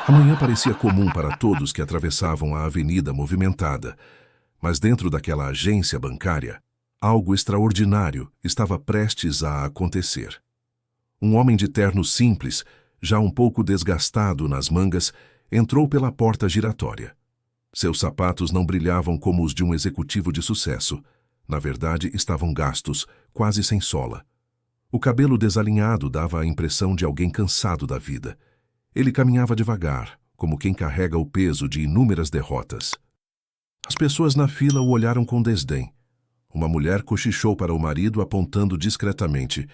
A manhã parecia comum para todos que atravessavam a avenida movimentada, mas dentro daquela agência bancária, algo extraordinário estava prestes a acontecer. Um homem de terno simples, já um pouco desgastado nas mangas, entrou pela porta giratória. Seus sapatos não brilhavam como os de um executivo de sucesso. Na verdade, estavam gastos, quase sem sola. O cabelo desalinhado dava a impressão de alguém cansado da vida. Ele caminhava devagar, como quem carrega o peso de inúmeras derrotas. As pessoas na fila o olharam com desdém. Uma mulher cochichou para o marido, apontando discretamente.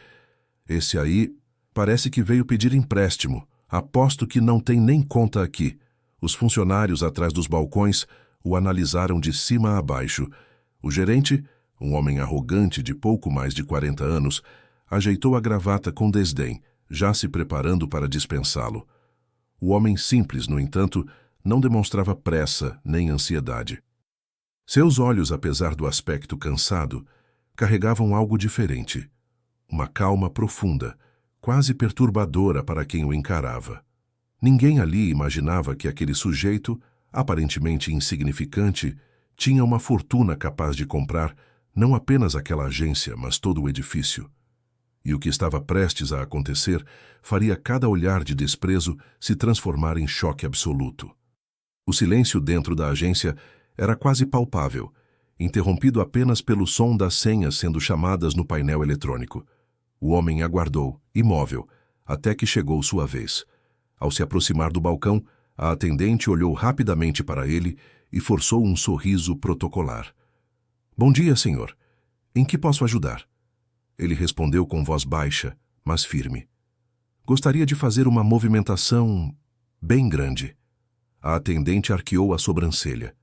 Esse aí parece que veio pedir empréstimo. Aposto que não tem nem conta aqui. Os funcionários atrás dos balcões o analisaram de cima a baixo. O gerente, um homem arrogante de pouco mais de 40 anos, ajeitou a gravata com desdém, já se preparando para dispensá-lo. O homem simples, no entanto, não demonstrava pressa nem ansiedade. Seus olhos, apesar do aspecto cansado, carregavam algo diferente. Uma calma profunda, quase perturbadora para quem o encarava. Ninguém ali imaginava que aquele sujeito, aparentemente insignificante, tinha uma fortuna capaz de comprar não apenas aquela agência, mas todo o edifício. E o que estava prestes a acontecer faria cada olhar de desprezo se transformar em choque absoluto. O silêncio dentro da agência era quase palpável, interrompido apenas pelo som das senhas sendo chamadas no painel eletrônico. O homem aguardou, imóvel, até que chegou sua vez. Ao se aproximar do balcão, a atendente olhou rapidamente para ele e forçou um sorriso protocolar. "Bom dia, senhor. Em que posso ajudar?" Ele respondeu com voz baixa, mas firme. "Gostaria de fazer uma movimentação bem grande." A atendente arqueou a sobrancelha.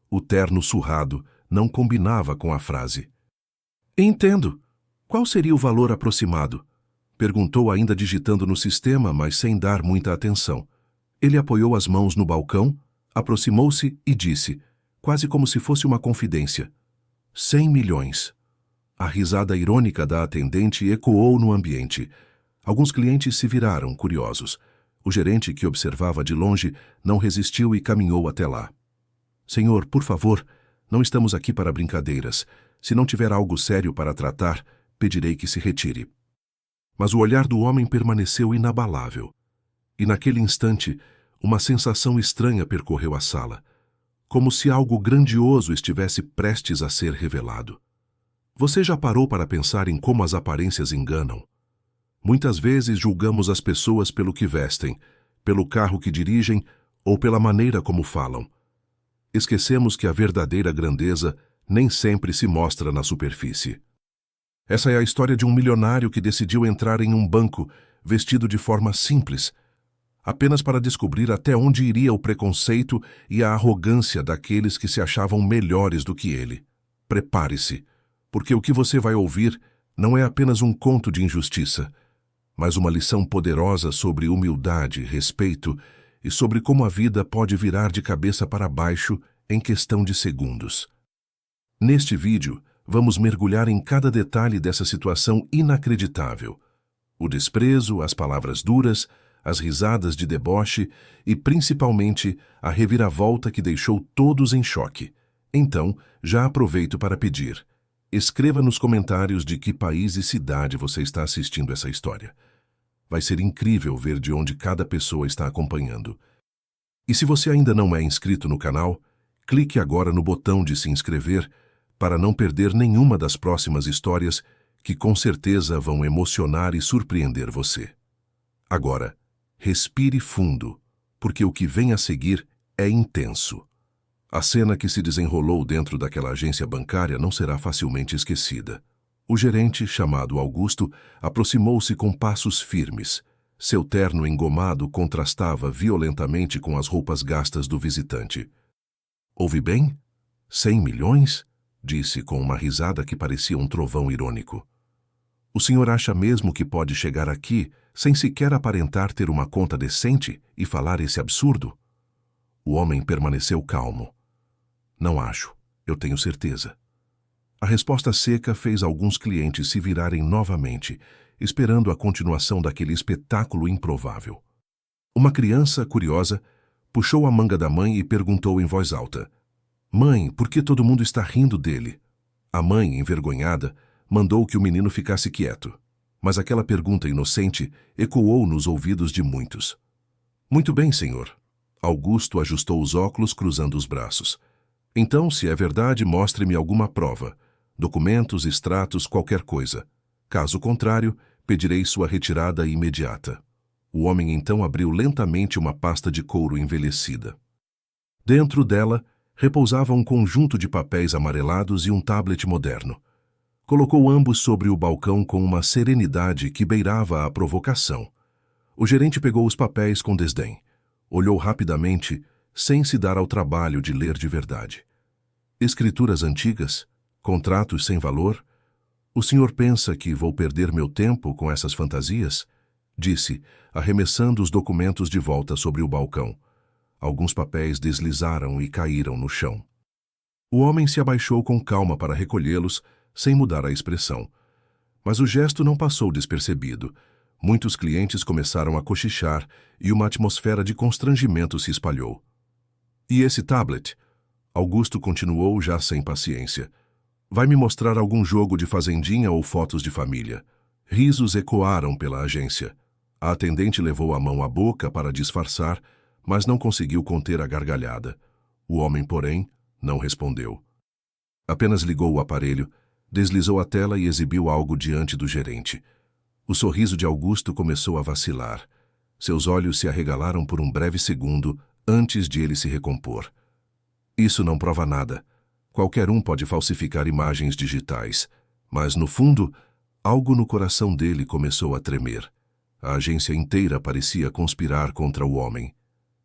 O terno surrado não combinava com a frase. "Entendo. Qual seria o valor aproximado?" Perguntou, ainda digitando no sistema, mas sem dar muita atenção. Ele apoiou as mãos no balcão, aproximou-se e disse, quase como se fosse uma confidência: 100 milhões. A risada irônica da atendente ecoou no ambiente. Alguns clientes se viraram, curiosos. O gerente, que observava de longe, não resistiu e caminhou até lá. "Senhor, por favor, não estamos aqui para brincadeiras. Se não tiver algo sério para tratar, pedirei que se retire." Mas o olhar do homem permaneceu inabalável. E naquele instante, uma sensação estranha percorreu a sala, como se algo grandioso estivesse prestes a ser revelado. Você já parou para pensar em como as aparências enganam? Muitas vezes julgamos as pessoas pelo que vestem, pelo carro que dirigem ou pela maneira como falam. Esquecemos que a verdadeira grandeza nem sempre se mostra na superfície. Essa é a história de um milionário que decidiu entrar em um banco vestido de forma simples, apenas para descobrir até onde iria o preconceito e a arrogância daqueles que se achavam melhores do que ele. Prepare-se, porque o que você vai ouvir não é apenas um conto de injustiça, mas uma lição poderosa sobre humildade, respeito e sobre como a vida pode virar de cabeça para baixo em questão de segundos. Neste vídeo, vamos mergulhar em cada detalhe dessa situação inacreditável. O desprezo, as palavras duras, as risadas de deboche e, principalmente, a reviravolta que deixou todos em choque. Então, já aproveito para pedir: escreva nos comentários de que país e cidade você está assistindo essa história. Vai ser incrível ver de onde cada pessoa está acompanhando. E se você ainda não é inscrito no canal, clique agora no botão de se inscrever para não perder nenhuma das próximas histórias que com certeza vão emocionar e surpreender você. Agora, respire fundo, porque o que vem a seguir é intenso. A cena que se desenrolou dentro daquela agência bancária não será facilmente esquecida. O gerente, chamado Augusto, aproximou-se com passos firmes. Seu terno engomado contrastava violentamente com as roupas gastas do visitante. "Ouvi bem? 100 milhões?" disse com uma risada que parecia um trovão irônico. "O senhor acha mesmo que pode chegar aqui sem sequer aparentar ter uma conta decente e falar esse absurdo?" O homem permaneceu calmo. "Não acho, eu tenho certeza." A resposta seca fez alguns clientes se virarem novamente, esperando a continuação daquele espetáculo improvável. Uma criança, curiosa, puxou a manga da mãe e perguntou em voz alta: "Mãe, por que todo mundo está rindo dele?" A mãe, envergonhada, mandou que o menino ficasse quieto. Mas aquela pergunta inocente ecoou nos ouvidos de muitos. "Muito bem, senhor." Augusto ajustou os óculos, cruzando os braços. "Então, se é verdade, mostre-me alguma prova. Documentos, extratos, qualquer coisa. Caso contrário, pedirei sua retirada imediata." O homem então abriu lentamente uma pasta de couro envelhecida. Dentro dela, repousava um conjunto de papéis amarelados e um tablet moderno. Colocou ambos sobre o balcão com uma serenidade que beirava a provocação. O gerente pegou os papéis com desdém. Olhou rapidamente, sem se dar ao trabalho de ler de verdade. "Escrituras antigas? Contratos sem valor? O senhor pensa que vou perder meu tempo com essas fantasias?" Disse, arremessando os documentos de volta sobre o balcão. Alguns papéis deslizaram e caíram no chão. O homem se abaixou com calma para recolhê-los, sem mudar a expressão. Mas o gesto não passou despercebido. Muitos clientes começaram a cochichar e uma atmosfera de constrangimento se espalhou. "E esse tablet?" Augusto continuou, já sem paciência. "Vai me mostrar algum jogo de fazendinha ou fotos de família?" Risos ecoaram pela agência. A atendente levou a mão à boca para disfarçar, mas não conseguiu conter a gargalhada. O homem, porém, não respondeu. Apenas ligou o aparelho, deslizou a tela e exibiu algo diante do gerente. O sorriso de Augusto começou a vacilar. Seus olhos se arregalaram por um breve segundo antes de ele se recompor. "Isso não prova nada. Qualquer um pode falsificar imagens digitais." Mas, no fundo, algo no coração dele começou a tremer. A agência inteira parecia conspirar contra o homem.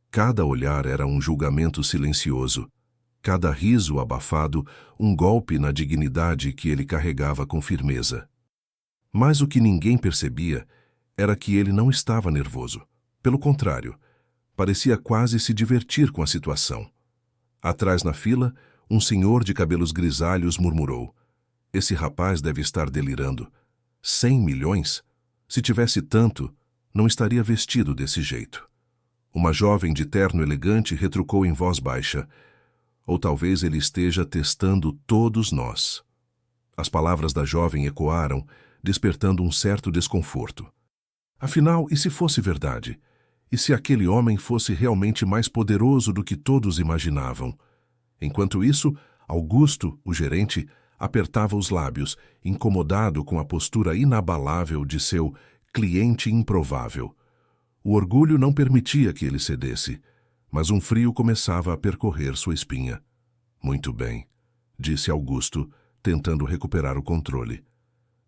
Cada olhar era um julgamento silencioso. Cada riso abafado, um golpe na dignidade que ele carregava com firmeza. Mas o que ninguém percebia era que ele não estava nervoso. Pelo contrário, parecia quase se divertir com a situação. Atrás na fila, um senhor de cabelos grisalhos murmurou: "Esse rapaz deve estar delirando. 100 milhões? Se tivesse tanto, não estaria vestido desse jeito." Uma jovem de terno elegante retrucou em voz baixa: "Ou talvez ele esteja testando todos nós." As palavras da jovem ecoaram, despertando um certo desconforto. Afinal, e se fosse verdade? E se aquele homem fosse realmente mais poderoso do que todos imaginavam? Enquanto isso, Augusto, o gerente, apertava os lábios, incomodado com a postura inabalável de seu cliente improvável. O orgulho não permitia que ele cedesse, mas um frio começava a percorrer sua espinha. "Muito bem", disse Augusto, tentando recuperar o controle.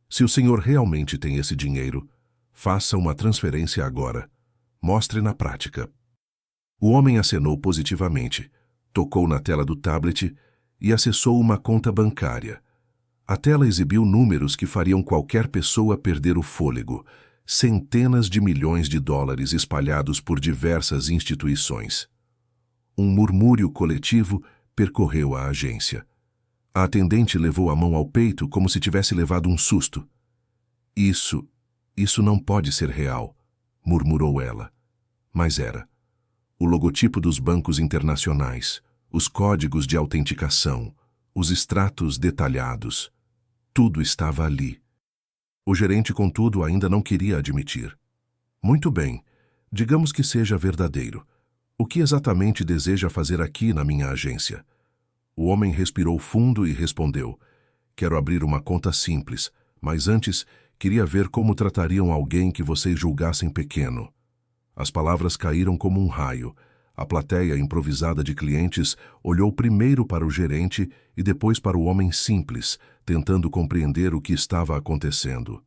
"Se o senhor realmente tem esse dinheiro, faça uma transferência agora. Mostre na prática." O homem acenou positivamente, tocou na tela do tablet e acessou uma conta bancária. A tela exibiu números que fariam qualquer pessoa perder o fôlego, centenas de milhões de dólares espalhados por diversas instituições. Um murmúrio coletivo percorreu a agência. A atendente levou a mão ao peito como se tivesse levado um susto. Isso não pode ser real", murmurou ela. Mas era. O logotipo dos bancos internacionais, os códigos de autenticação, os extratos detalhados, tudo estava ali. O gerente, contudo, ainda não queria admitir. "Muito bem, digamos que seja verdadeiro. O que exatamente deseja fazer aqui na minha agência?" O homem respirou fundo e respondeu: "Quero abrir uma conta simples, mas antes queria ver como tratariam alguém que vocês julgassem pequeno." As palavras caíram como um raio. A plateia improvisada de clientes olhou primeiro para o gerente e depois para o homem simples, tentando compreender o que estava acontecendo.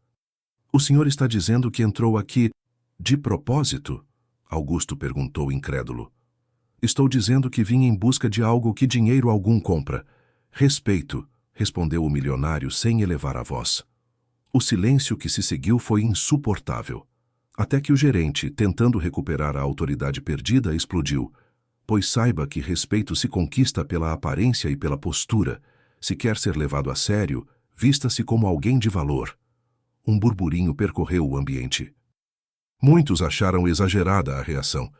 "O senhor está dizendo que entrou aqui de propósito?" Augusto perguntou incrédulo. "Estou dizendo que vim em busca de algo que dinheiro algum compra. Respeito", respondeu o milionário sem elevar a voz. O silêncio que se seguiu foi insuportável. Até que o gerente, tentando recuperar a autoridade perdida, explodiu: "Pois saiba que respeito se conquista pela aparência e pela postura. Se quer ser levado a sério, vista-se como alguém de valor." Um burburinho percorreu o ambiente. Muitos acharam exagerada a reação.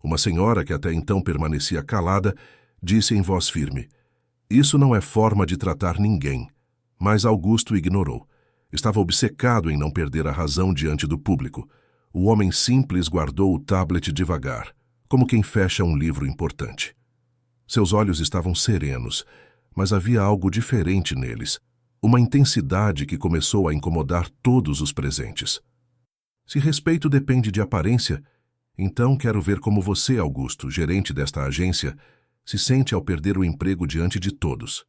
Uma senhora, que até então permanecia calada, disse em voz firme: "Isso não é forma de tratar ninguém." Mas Augusto ignorou. Estava obcecado em não perder a razão diante do público. O homem simples guardou o tablet devagar, como quem fecha um livro importante. Seus olhos estavam serenos, mas havia algo diferente neles, uma intensidade que começou a incomodar todos os presentes. Se respeito depende de aparência, então quero ver como você, Augusto, gerente desta agência, se sente ao perder o emprego diante de todos.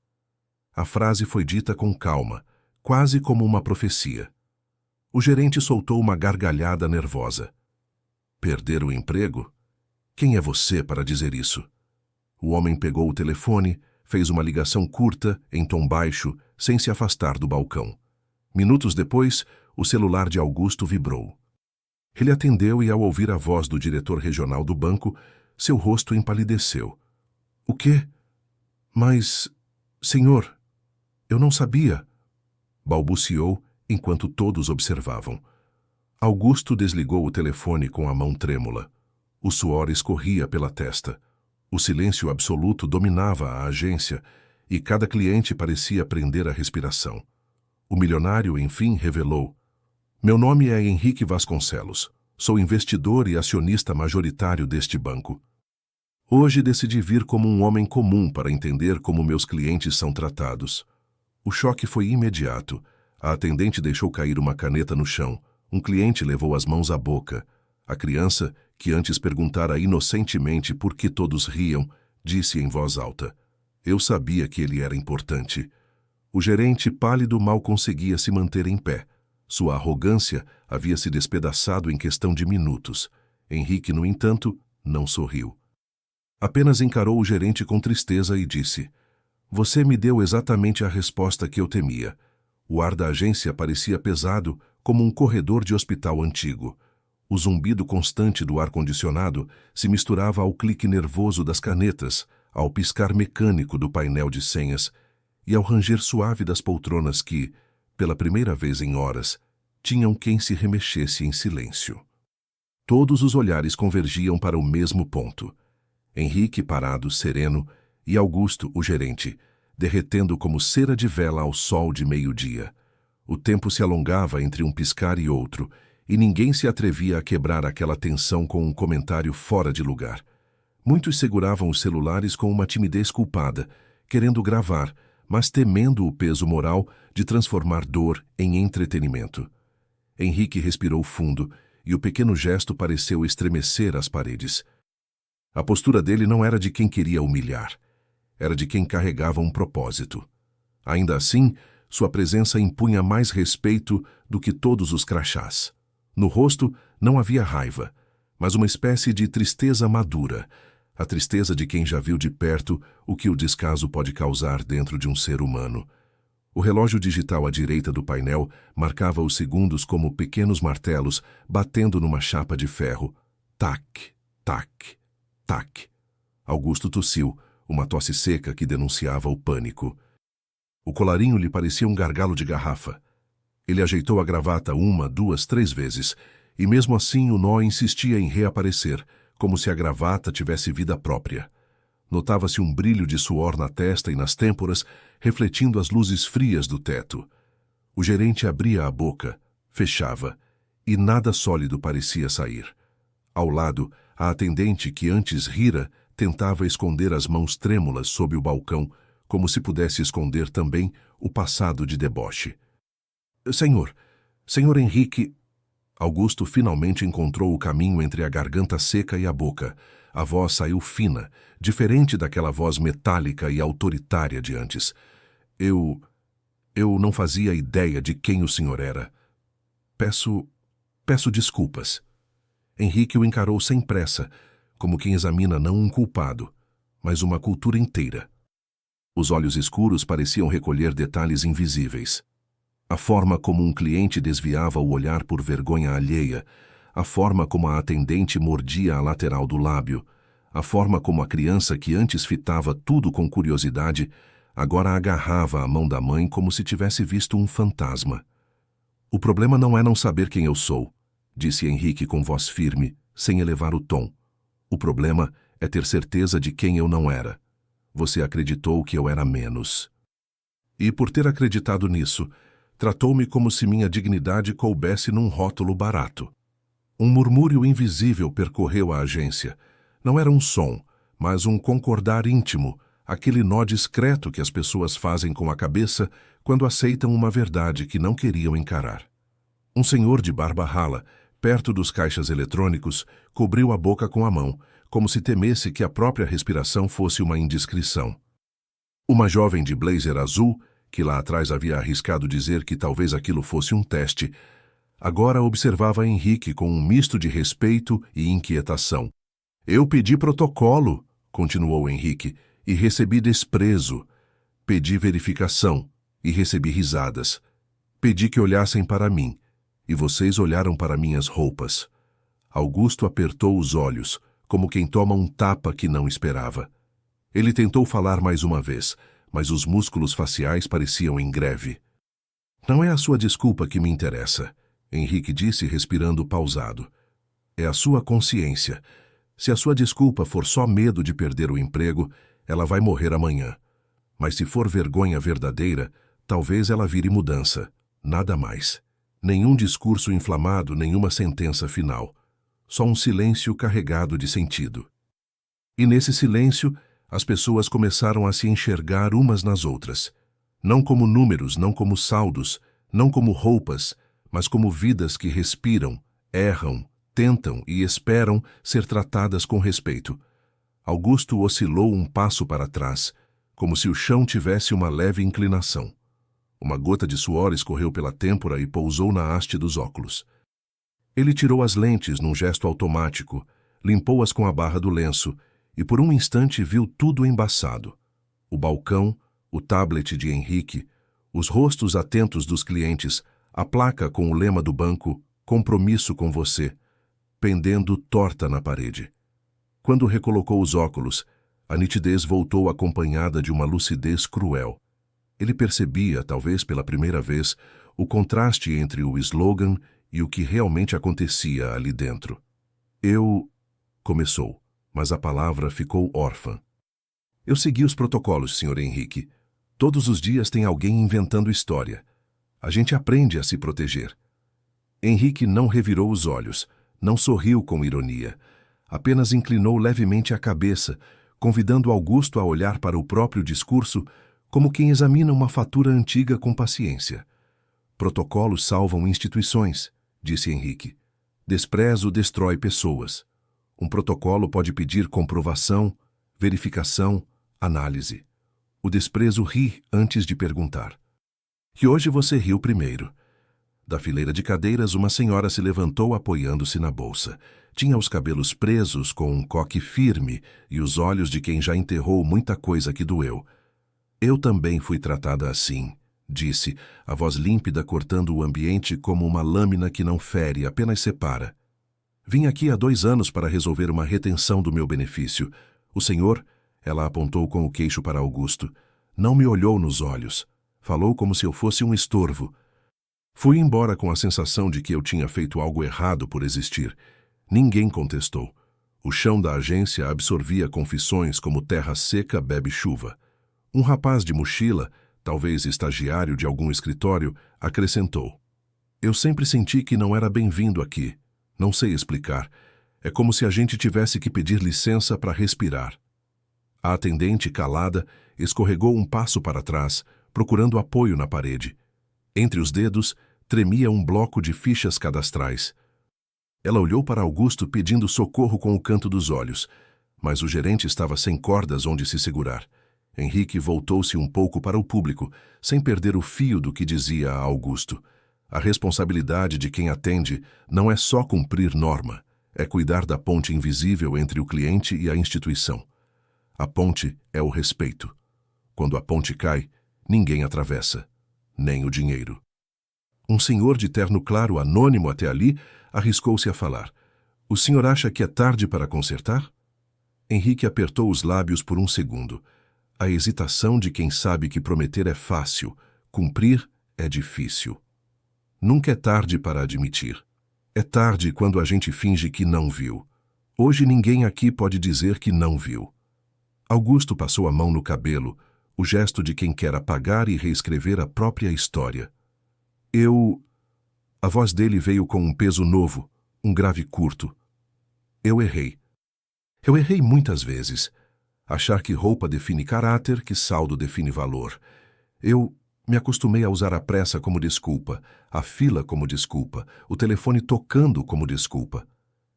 A frase foi dita com calma, quase como uma profecia. O gerente soltou uma gargalhada nervosa. Perder o emprego? Quem é você para dizer isso? O homem pegou o telefone, fez uma ligação curta, em tom baixo, sem se afastar do balcão. Minutos depois, o celular de Augusto vibrou. Ele atendeu e, ao ouvir a voz do diretor regional do banco, seu rosto empalideceu. "O quê? Mas, senhor, eu não sabia", balbuciou enquanto todos observavam. Augusto desligou o telefone com a mão trêmula. O suor escorria pela testa. O silêncio absoluto dominava a agência e cada cliente parecia prender a respiração. O milionário, enfim, revelou: "Meu nome é Henrique Vasconcelos. Sou investidor e acionista majoritário deste banco. Hoje decidi vir como um homem comum para entender como meus clientes são tratados." O choque foi imediato. A atendente deixou cair uma caneta no chão. Um cliente levou as mãos à boca. A criança, que antes perguntara inocentemente por que todos riam, disse em voz alta: "Eu sabia que ele era importante." O gerente pálido mal conseguia se manter em pé. Sua arrogância havia se despedaçado em questão de minutos. Henrique, no entanto, não sorriu. Apenas encarou o gerente com tristeza e disse: "Você me deu exatamente a resposta que eu temia." O ar da agência parecia pesado, como um corredor de hospital antigo. O zumbido constante do ar-condicionado se misturava ao clique nervoso das canetas, ao piscar mecânico do painel de senhas e ao ranger suave das poltronas que, pela primeira vez em horas, tinham quem se remexesse em silêncio. Todos os olhares convergiam para o mesmo ponto. Henrique parado, sereno, e Augusto, o gerente, derretendo como cera de vela ao sol de meio-dia. O tempo se alongava entre um piscar e outro, e ninguém se atrevia a quebrar aquela tensão com um comentário fora de lugar. Muitos seguravam os celulares com uma timidez culpada, querendo gravar, mas temendo o peso moral de transformar dor em entretenimento. Henrique respirou fundo, e o pequeno gesto pareceu estremecer as paredes. A postura dele não era de quem queria humilhar. Era de quem carregava um propósito. Ainda assim, sua presença impunha mais respeito do que todos os crachás. No rosto não havia raiva, mas uma espécie de tristeza madura, a tristeza de quem já viu de perto o que o descaso pode causar dentro de um ser humano. O relógio digital à direita do painel marcava os segundos como pequenos martelos batendo numa chapa de ferro. Tac, tac, tac. Augusto tossiu, uma tosse seca que denunciava o pânico. O colarinho lhe parecia um gargalo de garrafa. Ele ajeitou a gravata 1, 2, 3 vezes, e mesmo assim o nó insistia em reaparecer, como se a gravata tivesse vida própria. Notava-se um brilho de suor na testa e nas têmporas, refletindo as luzes frias do teto. O gerente abria a boca, fechava, e nada sólido parecia sair. Ao lado, a atendente, que antes rira, tentava esconder as mãos trêmulas sob o balcão, como se pudesse esconder também o passado de deboche. Senhor Henrique..." Augusto finalmente encontrou o caminho entre a garganta seca e a boca. A voz saiu fina, diferente daquela voz metálica e autoritária de antes. Eu não fazia ideia de quem o senhor era. Peço desculpas." Henrique o encarou sem pressa, como quem examina não um culpado, mas uma cultura inteira. Os olhos escuros pareciam recolher detalhes invisíveis. A forma como um cliente desviava o olhar por vergonha alheia, a forma como a atendente mordia a lateral do lábio, a forma como a criança que antes fitava tudo com curiosidade, agora agarrava a mão da mãe como se tivesse visto um fantasma. "O problema não é não saber quem eu sou", disse Henrique com voz firme, sem elevar o tom. O problema é ter certeza de quem eu não era. Você acreditou que eu era menos. E por ter acreditado nisso, tratou-me como se minha dignidade coubesse num rótulo barato. Um murmúrio invisível percorreu a agência. Não era um som, mas um concordar íntimo, aquele nó discreto que as pessoas fazem com a cabeça quando aceitam uma verdade que não queriam encarar. Um senhor de barba rala, perto dos caixas eletrônicos, cobriu a boca com a mão, como se temesse que a própria respiração fosse uma indiscrição. Uma jovem de blazer azul, que lá atrás havia arriscado dizer que talvez aquilo fosse um teste, agora observava Henrique com um misto de respeito e inquietação. Eu pedi protocolo, continuou Henrique, e recebi desprezo. Pedi verificação, e recebi risadas. Pedi que olhassem para mim, e vocês olharam para minhas roupas. Augusto apertou os olhos, como quem toma um tapa que não esperava. Ele tentou falar mais uma vez, mas os músculos faciais pareciam em greve. Não é a sua desculpa que me interessa, Henrique disse respirando pausado. É a sua consciência. Se a sua desculpa for só medo de perder o emprego, ela vai morrer amanhã. Mas se for vergonha verdadeira, talvez ela vire mudança. Nada mais. Nenhum discurso inflamado, nenhuma sentença final. Só um silêncio carregado de sentido. E nesse silêncio, as pessoas começaram a se enxergar umas nas outras. Não como números, não como saldos, não como roupas, mas como vidas que respiram, erram, tentam e esperam ser tratadas com respeito. Augusto oscilou um passo para trás, como se o chão tivesse uma leve inclinação. Uma gota de suor escorreu pela têmpora e pousou na haste dos óculos. Ele tirou as lentes num gesto automático, limpou-as com a barra do lenço e por um instante viu tudo embaçado. O balcão, o tablet de Henrique, os rostos atentos dos clientes, a placa com o lema do banco, compromisso com você, pendendo torta na parede. Quando recolocou os óculos, a nitidez voltou acompanhada de uma lucidez cruel. Ele percebia, talvez pela primeira vez, o contraste entre o slogan e o que realmente acontecia ali dentro. Começou, mas a palavra ficou órfã. Eu segui os protocolos, Sr. Henrique. Todos os dias tem alguém inventando história. A gente aprende a se proteger. Henrique não revirou os olhos, não sorriu com ironia. Apenas inclinou levemente a cabeça, convidando Augusto a olhar para o próprio discurso como quem examina uma fatura antiga com paciência. Protocolos salvam instituições, disse Henrique. Desprezo destrói pessoas. Um protocolo pode pedir comprovação, verificação, análise. O desprezo ri antes de perguntar. E hoje você riu primeiro. Da fileira de cadeiras, uma senhora se levantou apoiando-se na bolsa. Tinha os cabelos presos com um coque firme e os olhos de quem já enterrou muita coisa que doeu. Eu também fui tratada assim, disse, a voz límpida cortando o ambiente como uma lâmina que não fere, apenas separa. Vim aqui há 2 anos para resolver uma retenção do meu benefício. O senhor, ela apontou com o queixo para Augusto, não me olhou nos olhos. Falou como se eu fosse um estorvo. Fui embora com a sensação de que eu tinha feito algo errado por existir. Ninguém contestou. O chão da agência absorvia confissões como terra seca bebe chuva. Um rapaz de mochila, talvez estagiário de algum escritório, acrescentou. Eu sempre senti que não era bem-vindo aqui. Não sei explicar. É como se a gente tivesse que pedir licença para respirar. A atendente, calada, escorregou um passo para trás, procurando apoio na parede. Entre os dedos, tremia um bloco de fichas cadastrais. Ela olhou para Augusto pedindo socorro com o canto dos olhos, mas o gerente estava sem cordas onde se segurar. Henrique voltou-se um pouco para o público, sem perder o fio do que dizia a Augusto. A responsabilidade de quem atende não é só cumprir norma, é cuidar da ponte invisível entre o cliente e a instituição. A ponte é o respeito. Quando a ponte cai, ninguém atravessa, nem o dinheiro. Um senhor de terno claro, anônimo até ali, arriscou-se a falar. O senhor acha que é tarde para consertar? Henrique apertou os lábios por um segundo. A hesitação de quem sabe que prometer é fácil, cumprir é difícil. Nunca é tarde para admitir. É tarde quando a gente finge que não viu. Hoje ninguém aqui pode dizer que não viu. Augusto passou a mão no cabelo, o gesto de quem quer apagar e reescrever a própria história. A voz dele veio com um peso novo, um grave curto. Eu errei. Eu errei muitas vezes. Achar que roupa define caráter, que saldo define valor. Eu me acostumei a usar a pressa como desculpa, a fila como desculpa, o telefone tocando como desculpa.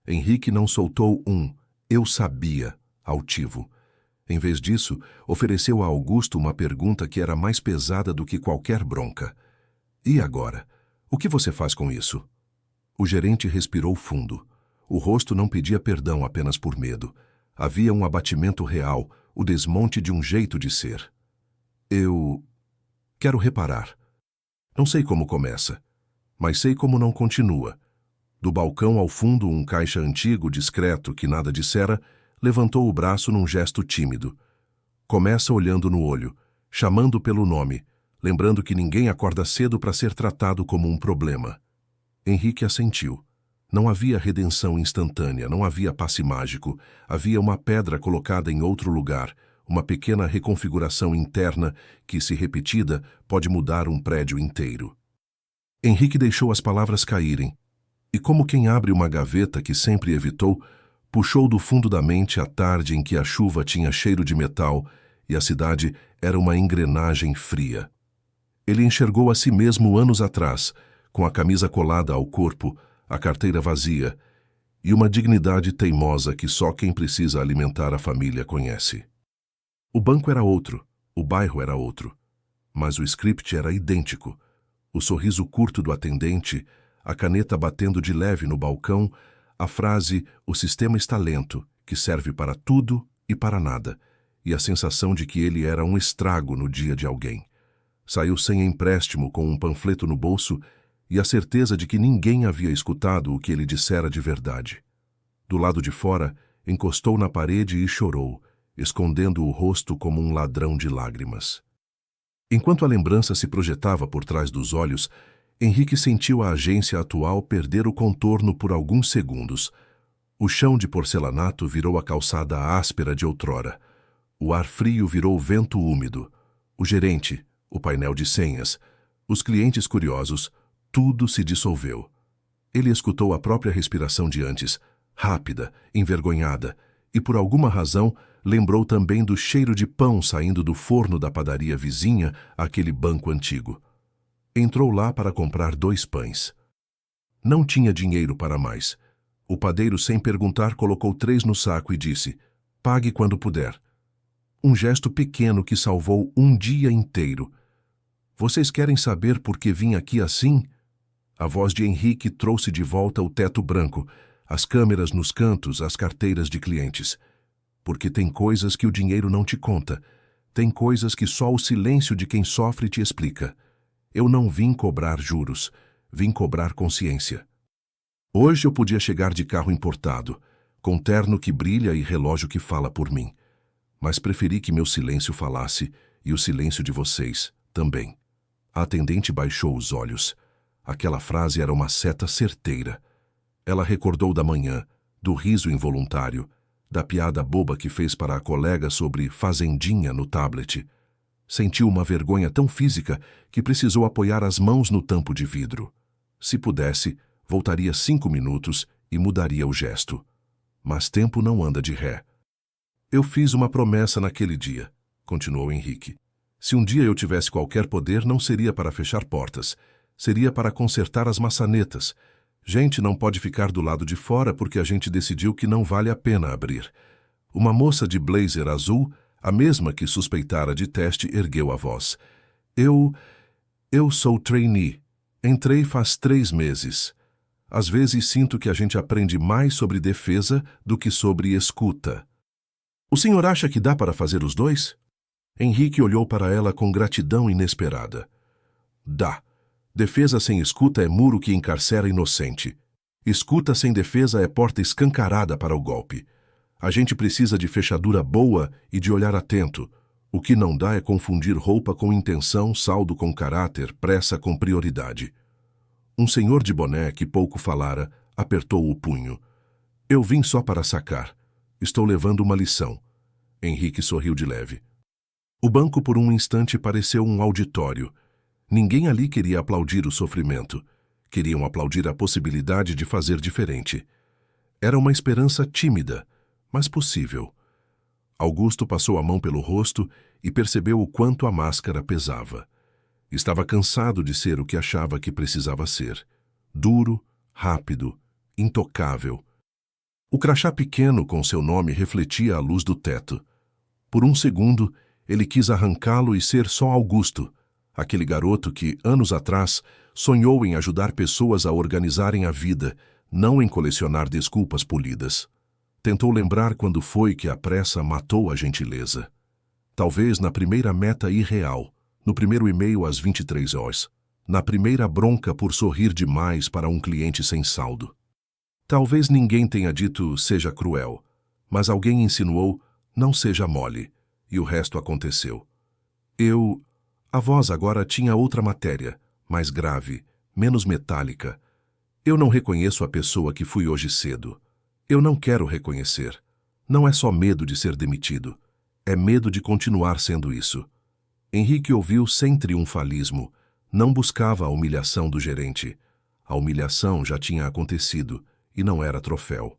Henrique não soltou um "eu sabia" altivo. Em vez disso, ofereceu a Augusto uma pergunta que era mais pesada do que qualquer bronca. E agora? O que você faz com isso? O gerente respirou fundo. O rosto não pedia perdão apenas por medo. Havia um abatimento real, o desmonte de um jeito de ser. Eu quero reparar. Não sei como começa, mas sei como não continua. Do balcão ao fundo, um caixa antigo, discreto, que nada dissera, levantou o braço num gesto tímido. Começa olhando no olho, chamando pelo nome, lembrando que ninguém acorda cedo para ser tratado como um problema. Henrique assentiu. Não havia redenção instantânea, não havia passe mágico. Havia uma pedra colocada em outro lugar, uma pequena reconfiguração interna que, se repetida, pode mudar um prédio inteiro. Henrique deixou as palavras caírem, e como quem abre uma gaveta que sempre evitou, puxou do fundo da mente a tarde em que a chuva tinha cheiro de metal e a cidade era uma engrenagem fria. Ele enxergou a si mesmo anos atrás, com a camisa colada ao corpo, a carteira vazia e uma dignidade teimosa que só quem precisa alimentar a família conhece. O banco era outro, o bairro era outro, mas o script era idêntico. O sorriso curto do atendente, a caneta batendo de leve no balcão, a frase "o sistema está lento", que serve para tudo e para nada, e a sensação de que ele era um estrago no dia de alguém. Saiu sem empréstimo com um panfleto no bolso e a certeza de que ninguém havia escutado o que ele dissera de verdade. Do lado de fora, encostou na parede e chorou, escondendo o rosto como um ladrão de lágrimas. Enquanto a lembrança se projetava por trás dos olhos, Henrique sentiu a agência atual perder o contorno por alguns segundos. O chão de porcelanato virou a calçada áspera de outrora. O ar frio virou vento úmido. O gerente, o painel de senhas, os clientes curiosos, tudo se dissolveu. Ele escutou a própria respiração de antes, rápida, envergonhada, e por alguma razão lembrou também do cheiro de pão saindo do forno da padaria vizinha àquele banco antigo. Entrou lá para comprar 2 pães. Não tinha dinheiro para mais. O padeiro, sem perguntar, colocou 3 no saco e disse: "Pague quando puder." Um gesto pequeno que salvou um dia inteiro. "Vocês querem saber por que vim aqui assim?" A voz de Henrique trouxe de volta o teto branco, as câmeras nos cantos, as carteiras de clientes. Porque tem coisas que o dinheiro não te conta. Tem coisas que só o silêncio de quem sofre te explica. Eu não vim cobrar juros, vim cobrar consciência. Hoje eu podia chegar de carro importado, com terno que brilha e relógio que fala por mim. Mas preferi que meu silêncio falasse e o silêncio de vocês também. A atendente baixou os olhos. Aquela frase era uma seta certeira. Ela recordou da manhã, do riso involuntário, da piada boba que fez para a colega sobre fazendinha no tablet. Sentiu uma vergonha tão física que precisou apoiar as mãos no tampo de vidro. Se pudesse, voltaria 5 minutos e mudaria o gesto. Mas tempo não anda de ré. "Eu fiz uma promessa naquele dia", continuou Henrique. "Se um dia eu tivesse qualquer poder, não seria para fechar portas. Seria para consertar as maçanetas. Gente não pode ficar do lado de fora porque a gente decidiu que não vale a pena abrir." Uma moça de blazer azul, a mesma que suspeitara de teste, ergueu a voz. Eu sou trainee. Entrei faz 3 meses. Às vezes sinto que a gente aprende mais sobre defesa do que sobre escuta." "O senhor acha que dá para fazer os 2? Henrique olhou para ela com gratidão inesperada. "Dá. Defesa sem escuta é muro que encarcera inocente. Escuta sem defesa é porta escancarada para o golpe. A gente precisa de fechadura boa e de olhar atento. O que não dá é confundir roupa com intenção, saldo com caráter, pressa com prioridade." Um senhor de boné que pouco falara Apertou o punho. Eu vim só para sacar. Estou levando uma lição. Henrique sorriu de leve. O banco por um instante pareceu um auditório. Ninguém ali queria aplaudir o sofrimento. Queriam aplaudir a possibilidade de fazer diferente. Era uma esperança tímida, mas possível. Augusto passou a mão pelo rosto e percebeu o quanto a máscara pesava. Estava cansado de ser o que achava que precisava ser. Duro, rápido, intocável. O crachá pequeno com seu nome refletia a luz do teto. Por um segundo, ele quis arrancá-lo e ser só Augusto, aquele garoto que, anos atrás, sonhou em ajudar pessoas a organizarem a vida, não em colecionar desculpas polidas. Tentou lembrar quando foi que a pressa matou a gentileza. Talvez na primeira meta irreal, no primeiro e-mail às 23 horas, na primeira bronca por sorrir demais para um cliente sem saldo. Talvez ninguém tenha dito seja cruel, mas alguém insinuou não seja mole, e o resto aconteceu. A voz agora tinha outra matéria, mais grave, menos metálica. Eu não reconheço a pessoa que fui hoje cedo. Eu não quero reconhecer. Não é só medo de ser demitido. É medo de continuar sendo isso. Henrique ouviu sem triunfalismo. Não buscava a humilhação do gerente. A humilhação já tinha acontecido e não era troféu.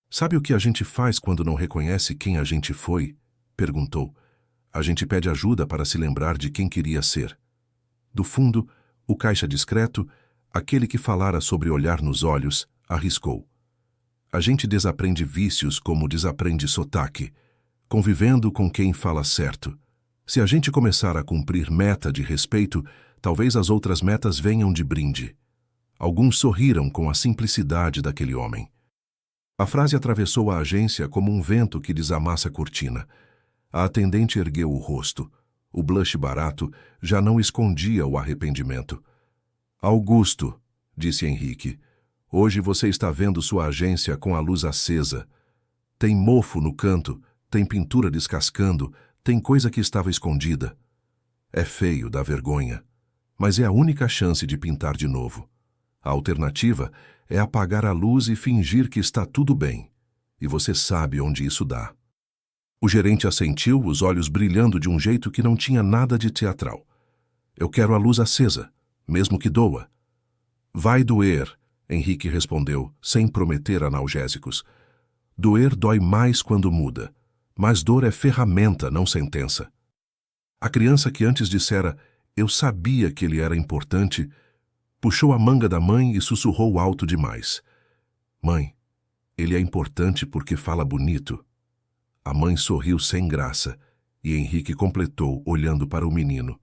Sabe o que a gente faz quando não reconhece quem a gente foi? Perguntou. A gente pede ajuda para se lembrar de quem queria ser. Do fundo, o caixa discreto, aquele que falara sobre olhar nos olhos, arriscou. A gente desaprende vícios como desaprende sotaque, convivendo com quem fala certo. Se a gente começar a cumprir meta de respeito, talvez as outras metas venham de brinde. Alguns sorriram com a simplicidade daquele homem. A frase atravessou a agência como um vento que desamassa a cortina. A atendente ergueu o rosto. O blush barato já não escondia o arrependimento. Augusto, disse Henrique, hoje você está vendo sua agência com a luz acesa. Tem mofo no canto, tem pintura descascando, tem coisa que estava escondida. É feio, dá vergonha, mas é a única chance de pintar de novo. A alternativa é apagar a luz e fingir que está tudo bem. E você sabe onde isso dá. O gerente assentiu, os olhos brilhando de um jeito que não tinha nada de teatral. Eu quero a luz acesa, mesmo que doa. Vai doer, Henrique respondeu, sem prometer analgésicos. Doer dói mais quando muda, mas dor é ferramenta, não sentença. A criança que antes dissera, eu sabia que ele era importante, puxou a manga da mãe e sussurrou alto demais. Mãe, ele é importante porque fala bonito. A mãe sorriu sem graça e Henrique completou, olhando para o menino.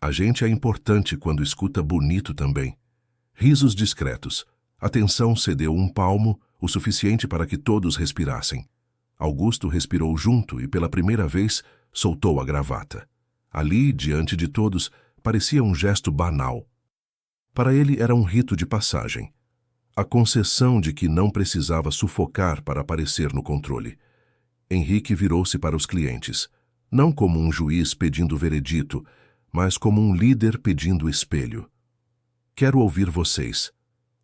A gente é importante quando escuta bonito também. Risos discretos. A tensão cedeu um palmo, o suficiente para que todos respirassem. Augusto respirou junto e, pela primeira vez, soltou a gravata. Ali, diante de todos, parecia um gesto banal. Para ele era um rito de passagem. A concessão de que não precisava sufocar para aparecer no controle. Henrique virou-se para os clientes, não como um juiz pedindo veredito, mas como um líder pedindo espelho. Quero ouvir vocês,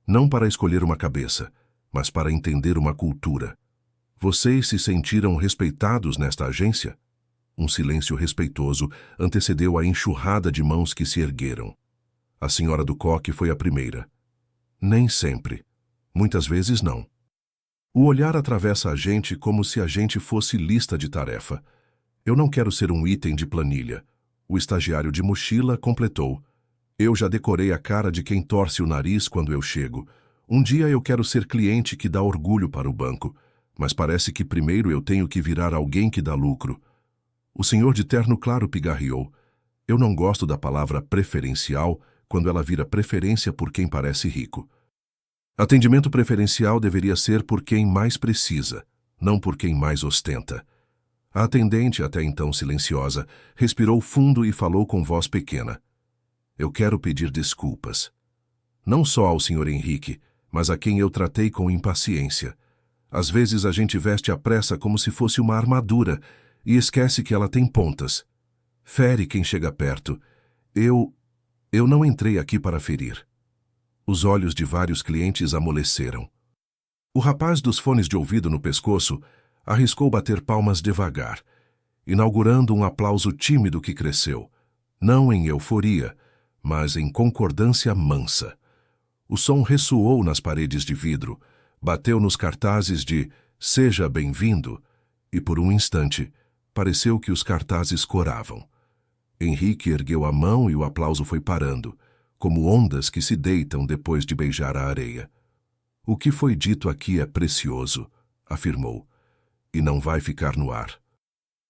não para escolher uma cabeça, mas para entender uma cultura. Vocês se sentiram respeitados nesta agência? Um silêncio respeitoso antecedeu a enxurrada de mãos que se ergueram. A senhora do coque foi a primeira. Nem sempre. Muitas vezes não. O olhar atravessa a gente como se a gente fosse lista de tarefa. Eu não quero ser um item de planilha. O estagiário de mochila completou. Eu já decorei a cara de quem torce o nariz quando eu chego. Um dia eu quero ser cliente que dá orgulho para o banco, mas parece que primeiro eu tenho que virar alguém que dá lucro. O senhor de terno claro pigarreou. Eu não gosto da palavra preferencial quando ela vira preferência por quem parece rico. Atendimento preferencial deveria ser por quem mais precisa, não por quem mais ostenta. A atendente, até então silenciosa, respirou fundo e falou com voz pequena. Eu quero pedir desculpas. Não só ao Sr. Henrique, mas a quem eu tratei com impaciência. Às vezes a gente veste a pressa como se fosse uma armadura e esquece que ela tem pontas. Fere quem chega perto. Eu não entrei aqui para ferir. Os olhos de vários clientes amoleceram. O rapaz dos fones de ouvido no pescoço arriscou bater palmas devagar, inaugurando um aplauso tímido que cresceu, não em euforia, mas em concordância mansa. O som ressoou nas paredes de vidro, bateu nos cartazes de "Seja bem-vindo", e por um instante, pareceu que os cartazes coravam. Henrique ergueu a mão e o aplauso foi parando, como ondas que se deitam depois de beijar a areia. "O que foi dito aqui é precioso", afirmou, "e não vai ficar no ar.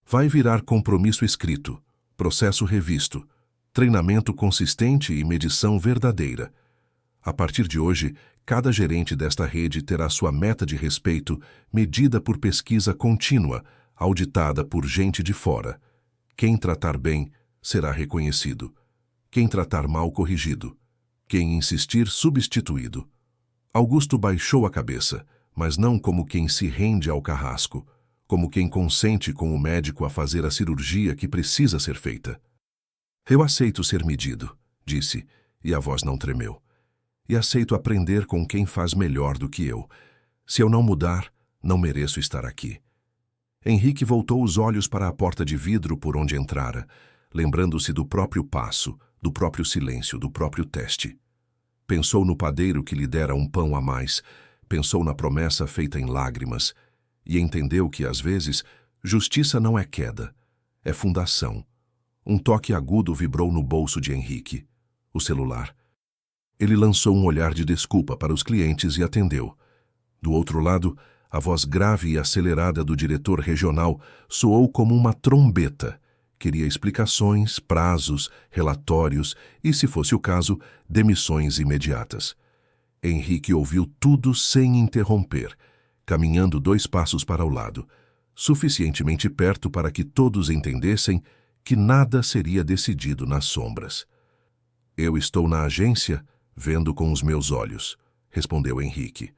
Vai virar compromisso escrito, processo revisto, treinamento consistente e medição verdadeira. A partir de hoje, cada gerente desta rede terá sua meta de respeito medida por pesquisa contínua, auditada por gente de fora. Quem tratar bem será reconhecido. Quem tratar mal, corrigido. Quem insistir, substituído." Augusto baixou a cabeça, mas não como quem se rende ao carrasco, como quem consente com o médico a fazer a cirurgia que precisa ser feita. "Eu aceito ser medido", disse, e a voz não tremeu. "E aceito aprender com quem faz melhor do que eu. Se eu não mudar, não mereço estar aqui." Henrique voltou os olhos para a porta de vidro por onde entrara, lembrando-se do próprio passo, do próprio silêncio, do próprio teste. Pensou no padeiro que lhe dera um pão a mais, pensou na promessa feita em lágrimas, e entendeu que, às vezes, justiça não é queda, é fundação. Um toque agudo vibrou no bolso de Henrique. O celular. Ele lançou um olhar de desculpa para os clientes e atendeu. Do outro lado, a voz grave e acelerada do diretor regional soou como uma trombeta. Queria explicações, prazos, relatórios e, se fosse o caso, demissões imediatas. Henrique ouviu tudo sem interromper, caminhando 2 passos para o lado, suficientemente perto para que todos entendessem que nada seria decidido nas sombras. "Eu estou na agência, vendo com os meus olhos", respondeu Henrique.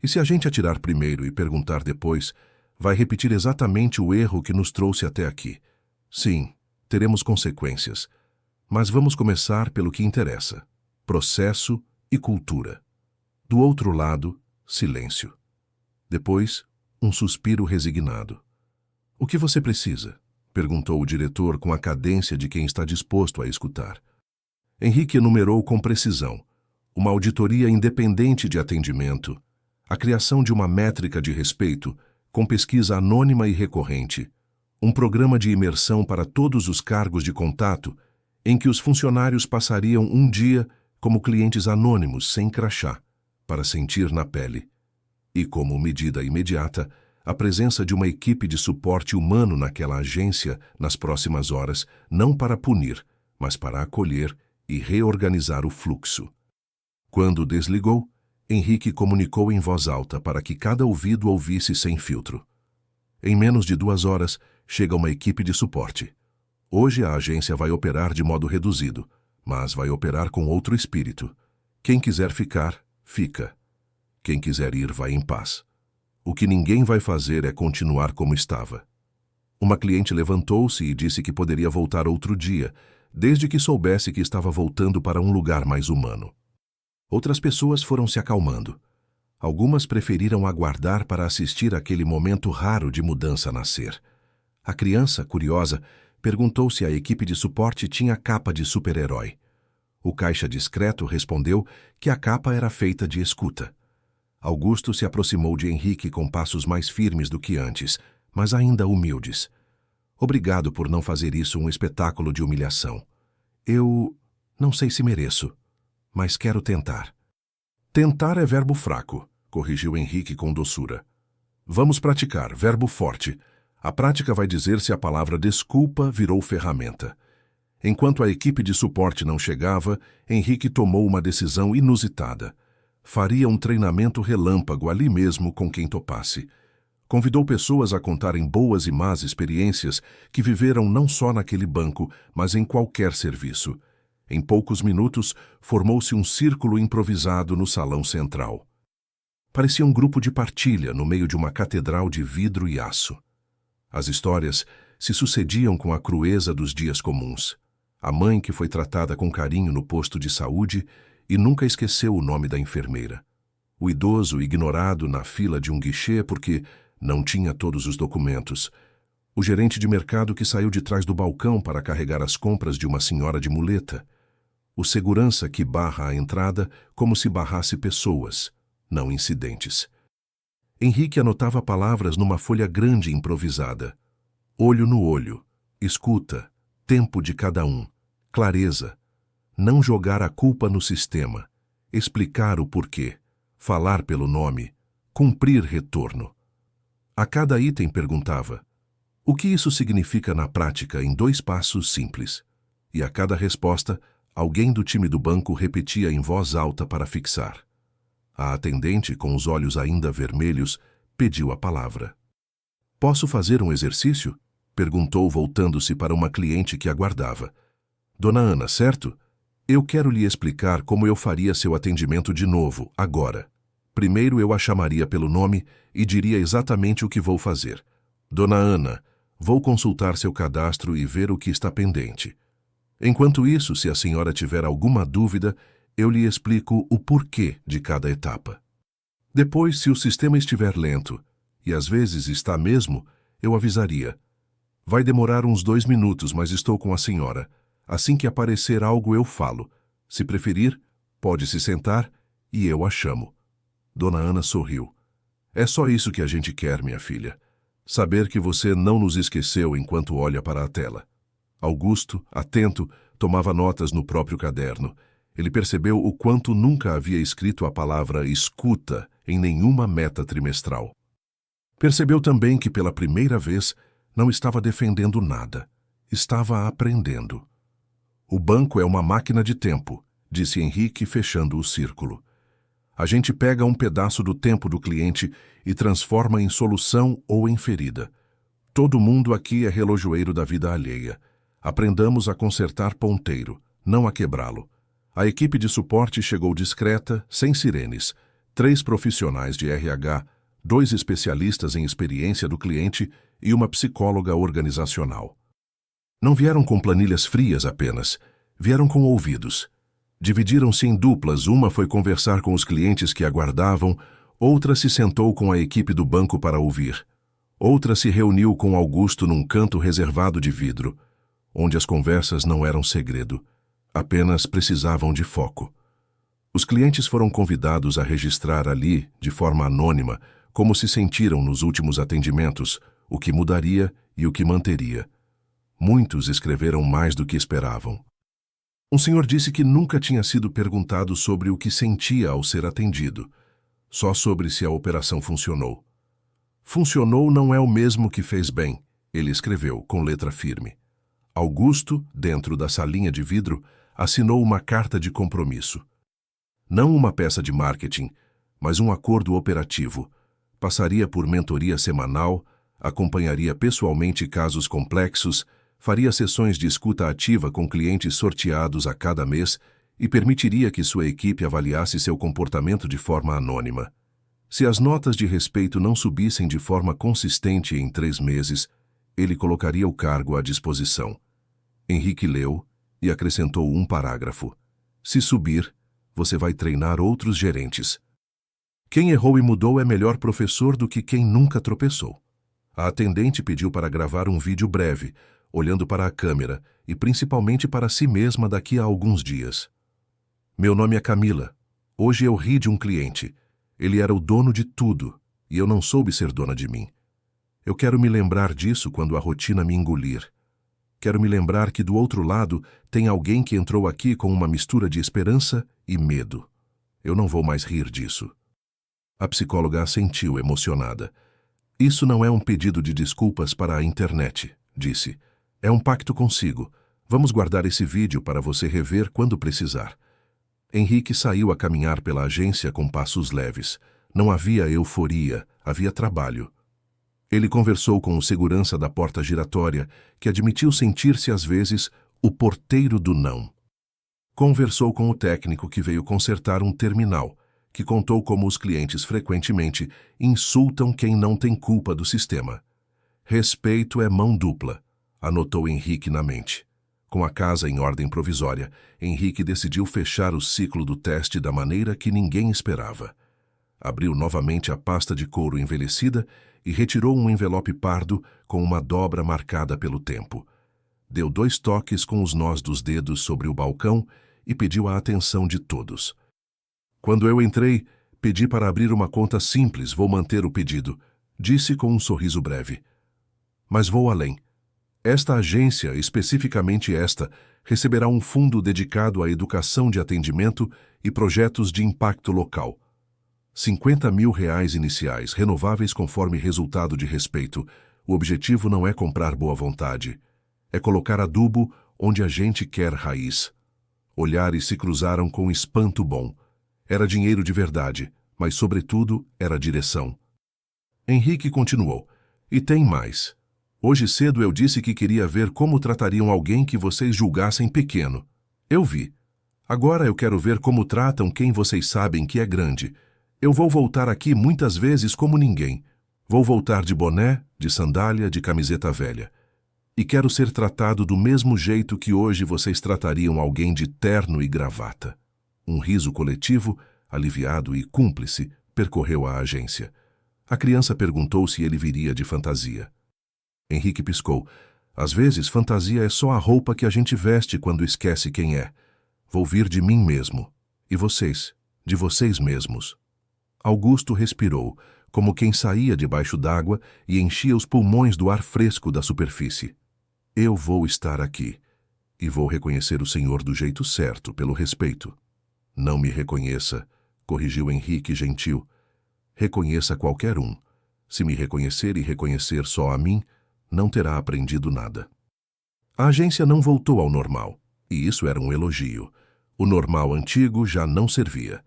"E se a gente atirar primeiro e perguntar depois, vai repetir exatamente o erro que nos trouxe até aqui. Sim, teremos consequências, mas vamos começar pelo que interessa: processo e cultura." Do outro lado, silêncio. Depois, um suspiro resignado. "O que você precisa?", perguntou o diretor com a cadência de quem está disposto a escutar. Henrique enumerou com precisão: uma auditoria independente de atendimento, a criação de uma métrica de respeito, com pesquisa anônima e recorrente, um programa de imersão para todos os cargos de contato, em que os funcionários passariam um dia como clientes anônimos, sem crachá, para sentir na pele. E, como medida imediata, a presença de uma equipe de suporte humano naquela agência nas próximas horas, não para punir, mas para acolher e reorganizar o fluxo. Quando desligou, Henrique comunicou em voz alta para que cada ouvido ouvisse sem filtro: "Em menos de 2 horas, chega uma equipe de suporte. Hoje a agência vai operar de modo reduzido, mas vai operar com outro espírito. Quem quiser ficar, fica. Quem quiser ir, vai em paz. O que ninguém vai fazer é continuar como estava." Uma cliente levantou-se e disse que poderia voltar outro dia, desde que soubesse que estava voltando para um lugar mais humano. Outras pessoas foram se acalmando. Algumas preferiram aguardar para assistir àquele momento raro de mudança nascer. A criança, curiosa, perguntou se a equipe de suporte tinha capa de super-herói. O caixa discreto respondeu que a capa era feita de escuta. Augusto se aproximou de Henrique com passos mais firmes do que antes, mas ainda humildes. "Obrigado por não fazer isso um espetáculo de humilhação. Eu não sei se mereço, mas quero tentar." "Tentar é verbo fraco", corrigiu Henrique com doçura. "Vamos praticar, verbo forte. A prática vai dizer se a palavra desculpa virou ferramenta." Enquanto a equipe de suporte não chegava, Henrique tomou uma decisão inusitada. Faria um treinamento relâmpago ali mesmo com quem topasse. Convidou pessoas a contarem boas e más experiências que viveram não só naquele banco, mas em qualquer serviço. Em poucos minutos, formou-se um círculo improvisado no salão central. Parecia um grupo de partilha no meio de uma catedral de vidro e aço. As histórias se sucediam com a crueza dos dias comuns. A mãe que foi tratada com carinho no posto de saúde e nunca esqueceu o nome da enfermeira. O idoso ignorado na fila de um guichê porque não tinha todos os documentos. O gerente de mercado que saiu de trás do balcão para carregar as compras de uma senhora de muleta. O segurança que barra a entrada como se barrasse pessoas, não incidentes. Henrique anotava palavras numa folha grande improvisada. Olho no olho, escuta, tempo de cada um, clareza. Não jogar a culpa no sistema, explicar o porquê, falar pelo nome, cumprir retorno. A cada item perguntava: o que isso significa na prática em 2 passos simples? E a cada resposta, alguém do time do banco repetia em voz alta para fixar. A atendente, com os olhos ainda vermelhos, pediu a palavra. Posso fazer um exercício? Perguntou, voltando-se para uma cliente que aguardava. Dona Ana, certo? Eu quero lhe explicar como eu faria seu atendimento de novo, agora. Primeiro eu a chamaria pelo nome e diria exatamente o que vou fazer. Dona Ana, vou consultar seu cadastro e ver o que está pendente. Enquanto isso, se a senhora tiver alguma dúvida, eu lhe explico o porquê de cada etapa. Depois, se o sistema estiver lento, e às vezes está mesmo, eu avisaria. Vai demorar uns 2 minutos, mas estou com a senhora. Assim que aparecer algo, eu falo. Se preferir, pode se sentar e eu a chamo. Dona Ana sorriu. É só isso que a gente quer, minha filha. Saber que você não nos esqueceu enquanto olha para a tela. Augusto, atento, tomava notas no próprio caderno. Ele percebeu o quanto nunca havia escrito a palavra escuta em nenhuma meta trimestral. Percebeu também que, pela primeira vez, não estava defendendo nada. Estava aprendendo. O banco é uma máquina de tempo, disse Henrique, fechando o círculo. A gente pega um pedaço do tempo do cliente e transforma em solução ou em ferida. Todo mundo aqui é relojoeiro da vida alheia. Aprendamos a consertar ponteiro, não a quebrá-lo. A equipe de suporte chegou discreta, sem sirenes. 3 profissionais de RH, 2 especialistas em experiência do cliente e uma psicóloga organizacional. Não vieram com planilhas frias apenas, vieram com ouvidos. Dividiram-se em duplas, uma foi conversar com os clientes que aguardavam, outra se sentou com a equipe do banco para ouvir. Outra se reuniu com Augusto num canto reservado de vidro, onde as conversas não eram segredo, apenas precisavam de foco. Os clientes foram convidados a registrar ali, de forma anônima, como se sentiram nos últimos atendimentos, o que mudaria e o que manteria. Muitos escreveram mais do que esperavam. Um senhor disse que nunca tinha sido perguntado sobre o que sentia ao ser atendido, só sobre se a operação funcionou. Funcionou não é o mesmo que fez bem, ele escreveu com letra firme. Augusto, dentro da salinha de vidro, assinou uma carta de compromisso. Não uma peça de marketing, mas um acordo operativo. Passaria por mentoria semanal, acompanharia pessoalmente casos complexos, faria sessões de escuta ativa com clientes sorteados a cada mês e permitiria que sua equipe avaliasse seu comportamento de forma anônima. Se as notas de respeito não subissem de forma consistente em 3 meses, ele colocaria o cargo à disposição. Henrique leu e acrescentou um parágrafo. Se subir, você vai treinar outros gerentes. Quem errou e mudou é melhor professor do que quem nunca tropeçou. A atendente pediu para gravar um vídeo breve, olhando para a câmera e principalmente para si mesma daqui a alguns dias. Meu nome é Camila. Hoje eu ri de um cliente. Ele era o dono de tudo e eu não soube ser dona de mim. Eu quero me lembrar disso quando a rotina me engolir. Quero me lembrar que do outro lado tem alguém que entrou aqui com uma mistura de esperança e medo. Eu não vou mais rir disso. A psicóloga assentiu, emocionada. Isso não é um pedido de desculpas para a internet, disse. É um pacto consigo. Vamos guardar esse vídeo para você rever quando precisar. Henrique saiu a caminhar pela agência com passos leves. Não havia euforia, havia trabalho. Ele conversou com o segurança da porta giratória, que admitiu sentir-se às vezes o porteiro do não. Conversou com o técnico que veio consertar um terminal, que contou como os clientes frequentemente insultam quem não tem culpa do sistema. Respeito é mão dupla, anotou Henrique na mente. Com a casa em ordem provisória, Henrique decidiu fechar o ciclo do teste da maneira que ninguém esperava. Abriu novamente a pasta de couro envelhecida e retirou um envelope pardo com uma dobra marcada pelo tempo. Deu 2 toques com os nós dos dedos sobre o balcão e pediu a atenção de todos. Quando eu entrei, pedi para abrir uma conta simples, vou manter o pedido, disse com um sorriso breve. Mas vou além. Esta agência, especificamente esta, receberá um fundo dedicado à educação de atendimento e projetos de impacto local. R$ 50.000 iniciais, renováveis conforme resultado de respeito. O objetivo não é comprar boa vontade. É colocar adubo onde a gente quer raiz. Olhares se cruzaram com espanto bom. Era dinheiro de verdade, mas, sobretudo, era direção. Henrique continuou. E tem mais. Hoje cedo eu disse que queria ver como tratariam alguém que vocês julgassem pequeno. Eu vi. Agora eu quero ver como tratam quem vocês sabem que é grande. Eu vou voltar aqui muitas vezes como ninguém. Vou voltar de boné, de sandália, de camiseta velha. E quero ser tratado do mesmo jeito que hoje vocês tratariam alguém de terno e gravata. Um riso coletivo, aliviado e cúmplice, percorreu a agência. A criança perguntou se ele viria de fantasia. Henrique piscou. Às vezes, fantasia é só a roupa que a gente veste quando esquece quem é. Vou vir de mim mesmo. E vocês? De vocês mesmos. Augusto respirou, como quem saía debaixo d'água e enchia os pulmões do ar fresco da superfície. Eu vou estar aqui. E vou reconhecer o senhor do jeito certo, pelo respeito. Não me reconheça, corrigiu Henrique gentil. Reconheça qualquer um. Se me reconhecer e reconhecer só a mim, não terá aprendido nada. A agência não voltou ao normal, e isso era um elogio. O normal antigo já não servia.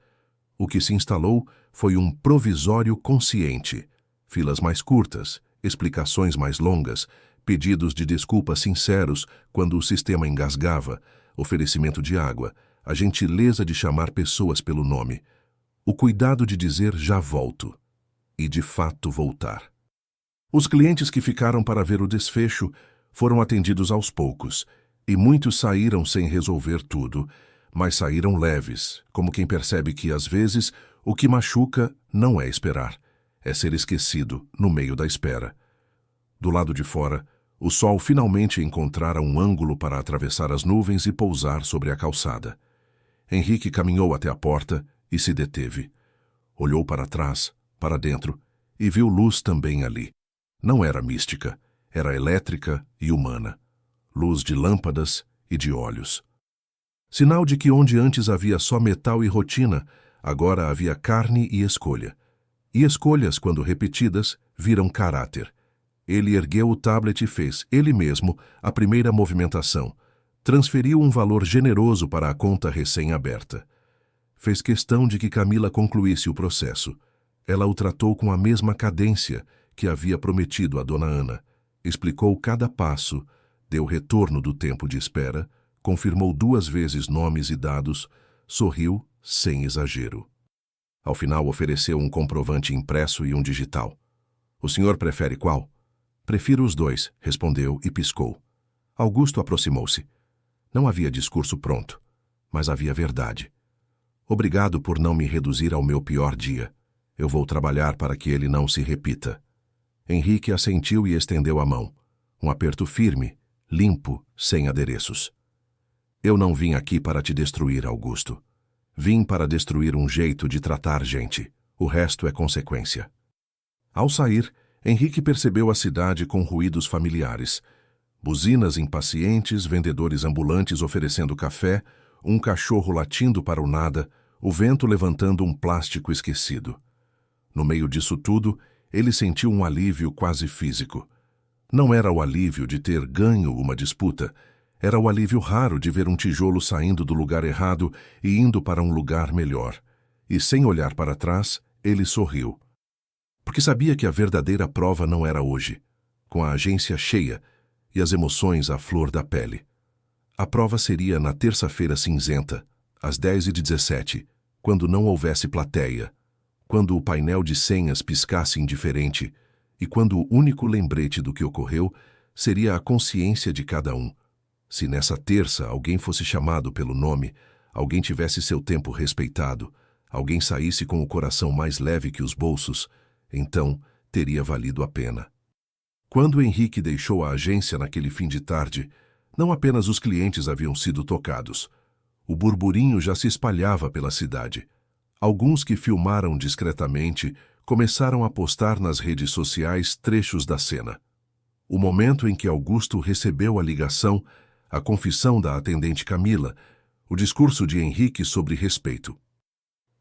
O que se instalou foi um provisório consciente. Filas mais curtas, explicações mais longas, pedidos de desculpas sinceros quando o sistema engasgava, oferecimento de água, a gentileza de chamar pessoas pelo nome, o cuidado de dizer já volto, e de fato voltar. Os clientes que ficaram para ver o desfecho foram atendidos aos poucos, e muitos saíram sem resolver tudo, mas saíram leves, como quem percebe que, às vezes, o que machuca não é esperar, é ser esquecido no meio da espera. Do lado de fora, o sol finalmente encontrara um ângulo para atravessar as nuvens e pousar sobre a calçada. Henrique caminhou até a porta e se deteve. Olhou para trás, para dentro, e viu luz também ali. Não era mística, era elétrica e humana. Luz de lâmpadas e de olhos. Sinal de que onde antes havia só metal e rotina, agora havia carne e escolha. E escolhas, quando repetidas, viram caráter. Ele ergueu o tablet e fez, ele mesmo, a primeira movimentação. Transferiu um valor generoso para a conta recém-aberta. Fez questão de que Camila concluísse o processo. Ela o tratou com a mesma cadência que havia prometido a Dona Ana. Explicou cada passo, deu retorno do tempo de espera, confirmou 2 vezes nomes e dados, sorriu sem exagero. Ao final ofereceu um comprovante impresso e um digital. O senhor prefere qual? Prefiro os 2, respondeu e piscou. Augusto aproximou-se. Não havia discurso pronto, mas havia verdade. Obrigado por não me reduzir ao meu pior dia. Eu vou trabalhar para que ele não se repita. Henrique assentiu e estendeu a mão. Um aperto firme, limpo, sem adereços. Eu não vim aqui para te destruir, Augusto. Vim para destruir um jeito de tratar gente. O resto é consequência. Ao sair, Henrique percebeu a cidade com ruídos familiares. Buzinas impacientes, vendedores ambulantes oferecendo café, um cachorro latindo para o nada, o vento levantando um plástico esquecido. No meio disso tudo, ele sentiu um alívio quase físico. Não era o alívio de ter ganho uma disputa, era o alívio raro de ver um tijolo saindo do lugar errado e indo para um lugar melhor. E sem olhar para trás, ele sorriu. Porque sabia que a verdadeira prova não era hoje, com a agência cheia e as emoções à flor da pele. A prova seria na terça-feira cinzenta, às 10h17, quando não houvesse plateia, quando o painel de senhas piscasse indiferente e quando o único lembrete do que ocorreu seria a consciência de cada um. Se nessa terça alguém fosse chamado pelo nome, alguém tivesse seu tempo respeitado, alguém saísse com o coração mais leve que os bolsos, então teria valido a pena. Quando Henrique deixou a agência naquele fim de tarde, não apenas os clientes haviam sido tocados. O burburinho já se espalhava pela cidade. Alguns que filmaram discretamente começaram a postar nas redes sociais trechos da cena. O momento em que Augusto recebeu a ligação, a confissão da atendente Camila, o discurso de Henrique sobre respeito.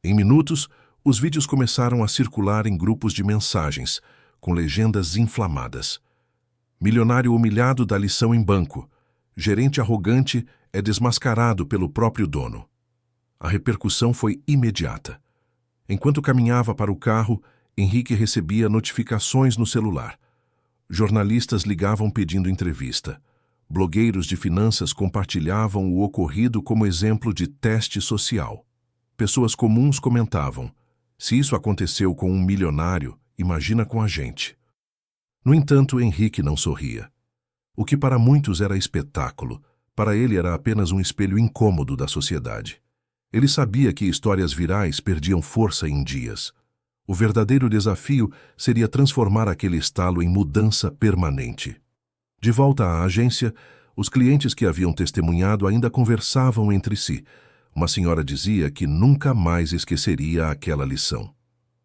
Em minutos, os vídeos começaram a circular em grupos de mensagens, com legendas inflamadas. Milionário humilhado dá lição em banco. Gerente arrogante é desmascarado pelo próprio dono. A repercussão foi imediata. Enquanto caminhava para o carro, Henrique recebia notificações no celular. Jornalistas ligavam pedindo entrevista. Blogueiros de finanças compartilhavam o ocorrido como exemplo de teste social. Pessoas comuns comentavam: se isso aconteceu com um milionário, imagina com a gente. No entanto, Henrique não sorria. O que para muitos era espetáculo, para ele era apenas um espelho incômodo da sociedade. Ele sabia que histórias virais perdiam força em dias. O verdadeiro desafio seria transformar aquele estalo em mudança permanente. De volta à agência, os clientes que haviam testemunhado ainda conversavam entre si. Uma senhora dizia que nunca mais esqueceria aquela lição.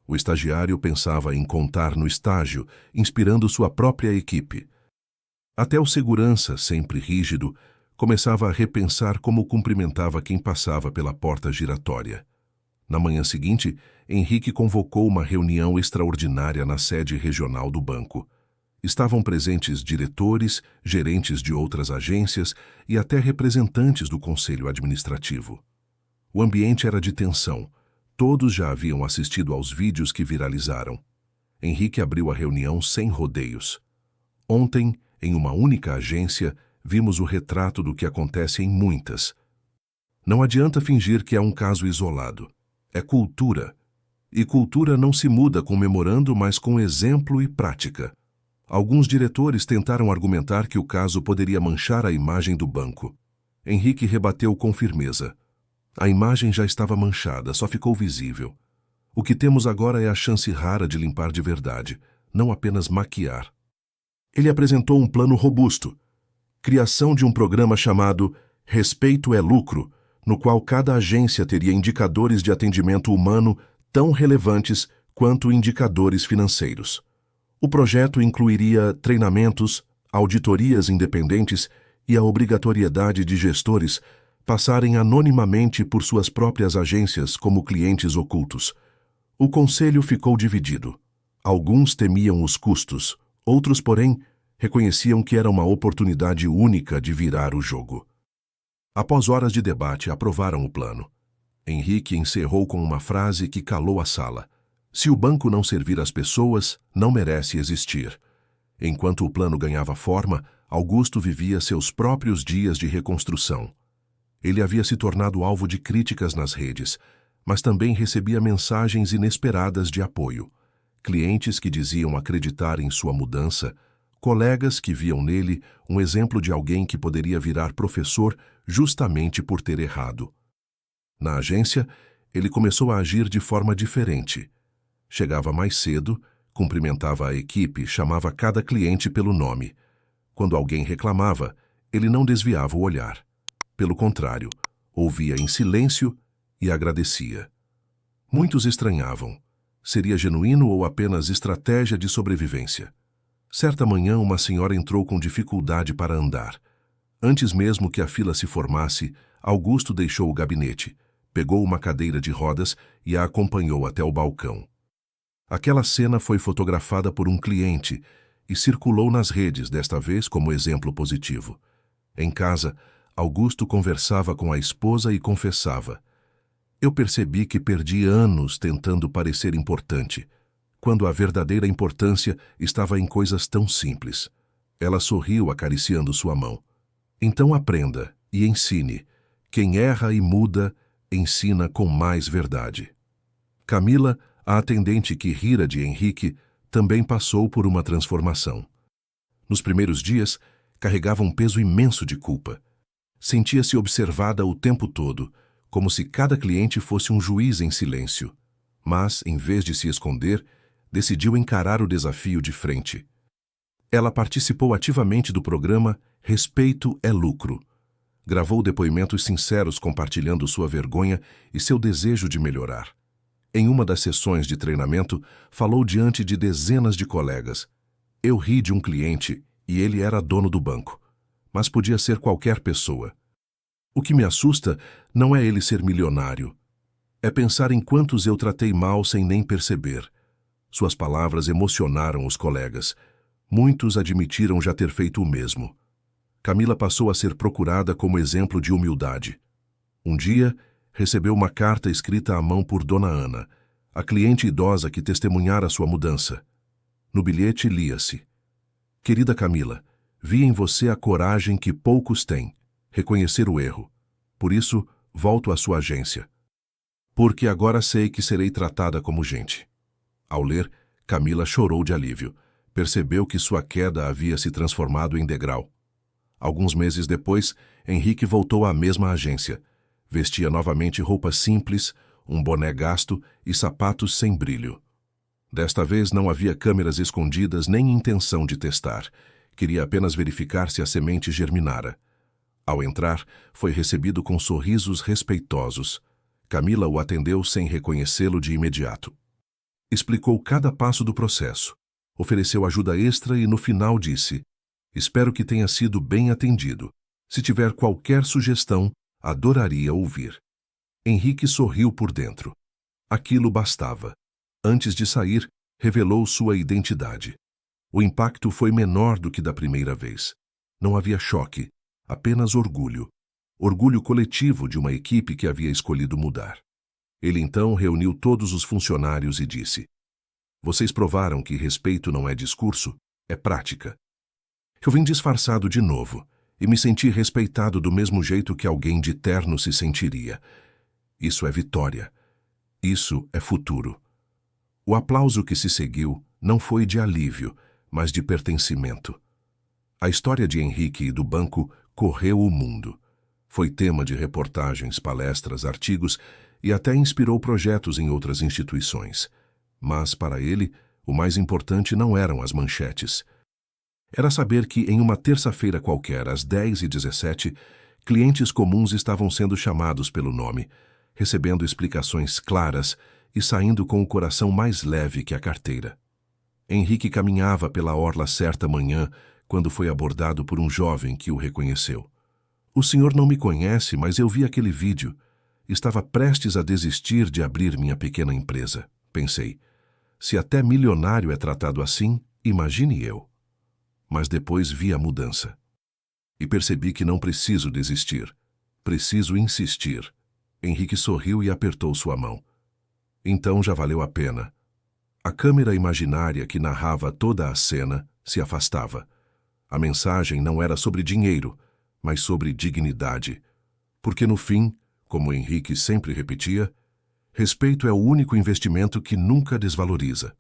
O estagiário pensava em contar no estágio, inspirando sua própria equipe. Até o segurança, sempre rígido, começava a repensar como cumprimentava quem passava pela porta giratória. Na manhã seguinte, Henrique convocou uma reunião extraordinária na sede regional do banco. Estavam presentes diretores, gerentes de outras agências e até representantes do conselho administrativo. O ambiente era de tensão. Todos já haviam assistido aos vídeos que viralizaram. Henrique abriu a reunião sem rodeios. Ontem, em uma única agência, vimos o retrato do que acontece em muitas. Não adianta fingir que é um caso isolado. É cultura. E cultura não se muda com memorando, mas com exemplo e prática. Alguns diretores tentaram argumentar que o caso poderia manchar a imagem do banco. Henrique rebateu com firmeza. A imagem já estava manchada, só ficou visível. O que temos agora é a chance rara de limpar de verdade, não apenas maquiar. Ele apresentou um plano robusto. Criação de um programa chamado Respeito é Lucro, no qual cada agência teria indicadores de atendimento humano tão relevantes quanto indicadores financeiros. O projeto incluiria treinamentos, auditorias independentes e a obrigatoriedade de gestores passarem anonimamente por suas próprias agências como clientes ocultos. O conselho ficou dividido. Alguns temiam os custos, outros, porém, reconheciam que era uma oportunidade única de virar o jogo. Após horas de debate, aprovaram o plano. Henrique encerrou com uma frase que calou a sala. Se o banco não servir às pessoas, não merece existir. Enquanto o plano ganhava forma, Augusto vivia seus próprios dias de reconstrução. Ele havia se tornado alvo de críticas nas redes, mas também recebia mensagens inesperadas de apoio. Clientes que diziam acreditar em sua mudança, colegas que viam nele um exemplo de alguém que poderia virar professor justamente por ter errado. Na agência, ele começou a agir de forma diferente. Chegava mais cedo, cumprimentava a equipe, chamava cada cliente pelo nome. Quando alguém reclamava, ele não desviava o olhar. Pelo contrário, ouvia em silêncio e agradecia. Muitos estranhavam. Seria genuíno ou apenas estratégia de sobrevivência? Certa manhã, uma senhora entrou com dificuldade para andar. Antes mesmo que a fila se formasse, Augusto deixou o gabinete, pegou uma cadeira de rodas e a acompanhou até o balcão. Aquela cena foi fotografada por um cliente e circulou nas redes, desta vez como exemplo positivo. Em casa, Augusto conversava com a esposa e confessava: "Eu percebi que perdi anos tentando parecer importante, quando a verdadeira importância estava em coisas tão simples." Ela sorriu acariciando sua mão. "Então aprenda e ensine. Quem erra e muda, ensina com mais verdade." Camila, a atendente que rira de Henrique, também passou por uma transformação. Nos primeiros dias, carregava um peso imenso de culpa. Sentia-se observada o tempo todo, como se cada cliente fosse um juiz em silêncio. Mas, em vez de se esconder, decidiu encarar o desafio de frente. Ela participou ativamente do programa Respeito é Lucro. Gravou depoimentos sinceros compartilhando sua vergonha e seu desejo de melhorar. Em uma das sessões de treinamento, falou diante de dezenas de colegas. Eu ri de um cliente e ele era dono do banco, mas podia ser qualquer pessoa. O que me assusta não é ele ser milionário. É pensar em quantos eu tratei mal sem nem perceber. Suas palavras emocionaram os colegas. Muitos admitiram já ter feito o mesmo. Camila passou a ser procurada como exemplo de humildade. Um dia, recebeu uma carta escrita à mão por Dona Ana, a cliente idosa que testemunhara sua mudança. No bilhete lia-se: Querida Camila, vi em você a coragem que poucos têm, reconhecer o erro. Por isso, volto à sua agência. Porque agora sei que serei tratada como gente. Ao ler, Camila chorou de alívio. Percebeu que sua queda havia se transformado em degrau. Alguns meses depois, Henrique voltou à mesma agência. Vestia novamente roupas simples, um boné gasto e sapatos sem brilho. Desta vez não havia câmeras escondidas nem intenção de testar. Queria apenas verificar se a semente germinara. Ao entrar, foi recebido com sorrisos respeitosos. Camila o atendeu sem reconhecê-lo de imediato. Explicou cada passo do processo. Ofereceu ajuda extra e no final disse: Espero que tenha sido bem atendido. Se tiver qualquer sugestão, adoraria ouvir. Henrique sorriu por dentro. Aquilo bastava. Antes de sair, revelou sua identidade. O impacto foi menor do que da primeira vez. Não havia choque, apenas orgulho. Orgulho coletivo de uma equipe que havia escolhido mudar. Ele então reuniu todos os funcionários e disse: Vocês provaram que respeito não é discurso, é prática. Eu vim disfarçado de novo e me senti respeitado do mesmo jeito que alguém de terno se sentiria. Isso é vitória. Isso é futuro. O aplauso que se seguiu não foi de alívio, mas de pertencimento. A história de Henrique e do banco correu o mundo. Foi tema de reportagens, palestras, artigos e até inspirou projetos em outras instituições. Mas, para ele, o mais importante não eram as manchetes. Era saber que, em uma terça-feira qualquer, às 10h17, clientes comuns estavam sendo chamados pelo nome, recebendo explicações claras e saindo com o coração mais leve que a carteira. Henrique caminhava pela orla certa manhã, quando foi abordado por um jovem que o reconheceu. O senhor não me conhece, mas eu vi aquele vídeo. Estava prestes a desistir de abrir minha pequena empresa. Pensei, se até milionário é tratado assim, imagine eu. Mas depois vi a mudança. E percebi que não preciso desistir. Preciso insistir. Henrique sorriu e apertou sua mão. Então já valeu a pena. A câmera imaginária que narrava toda a cena se afastava. A mensagem não era sobre dinheiro, mas sobre dignidade. Porque no fim, como Henrique sempre repetia, respeito é o único investimento que nunca desvaloriza.